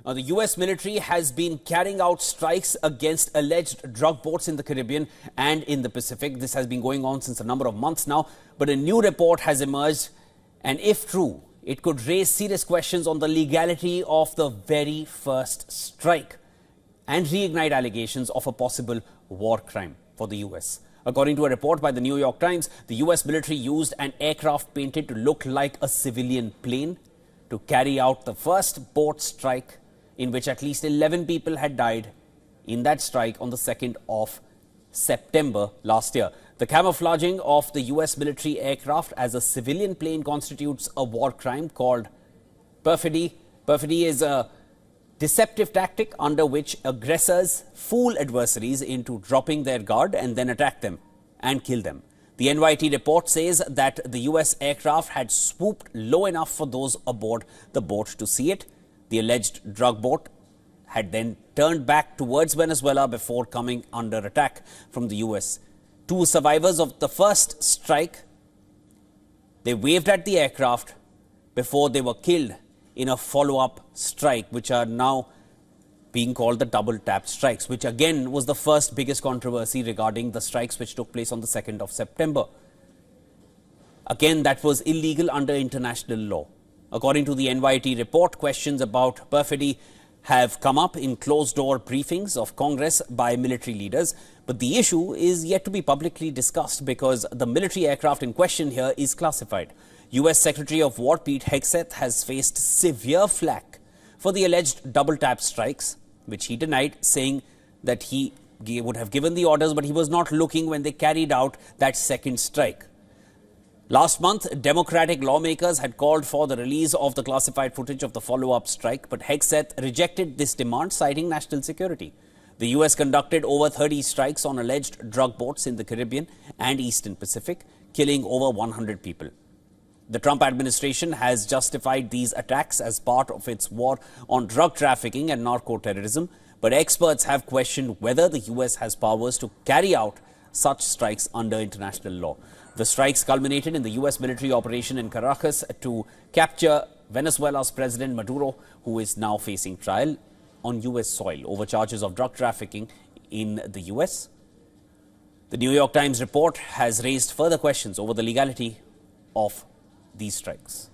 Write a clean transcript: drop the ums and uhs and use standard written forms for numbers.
The US military has been carrying out strikes against alleged drug boats in the Caribbean and in the Pacific. This has been going on since a number of months now, but a new report has emerged, and if true, it could raise serious questions on the legality of the very first strike and reignite allegations of a possible war crime for the US. According to a report by the New York Times, the US military used an aircraft painted to look like a civilian plane to carry out the first boat strike, in which at least 11 people had died in that strike on the 2nd of September last year. The camouflaging of the US military aircraft as a civilian plane constitutes a war crime called perfidy. Perfidy is a deceptive tactic under which aggressors fool adversaries into dropping their guard and then attack them and kill them. The NYT report says that the US aircraft had swooped low enough for those aboard the boat to see it. The alleged drug boat had then turned back towards Venezuela before coming under attack from the US. Two survivors of the first strike, they waved at the aircraft before they were killed in a follow-up strike, which are now being called the double tap strikes, which again was the first biggest controversy regarding the strikes which took place on the 2nd of September. Again, that was illegal under international law. According to the NYT report, questions about perfidy have come up in closed-door briefings of Congress by military leaders, but the issue is yet to be publicly discussed because the military aircraft in question here is classified. US Secretary of War Pete Hegseth has faced severe flack for the alleged double-tap strikes, which he denied, saying that he would have given the orders, but he was not looking when they carried out that second strike. Last month, Democratic lawmakers had called for the release of the classified footage of the follow-up strike, but Hegseth rejected this demand, citing national security. The US conducted over 30 strikes on alleged drug boats in the Caribbean and Eastern Pacific, killing over 100 people. The Trump administration has justified these attacks as part of its war on drug trafficking and narco-terrorism, but experts have questioned whether the US has powers to carry out such strikes under international law. The strikes culminated in the US military operation in Caracas to capture Venezuela's President Maduro, who is now facing trial on US soil over charges of drug trafficking in the US. The New York Times report has raised further questions over the legality of these strikes.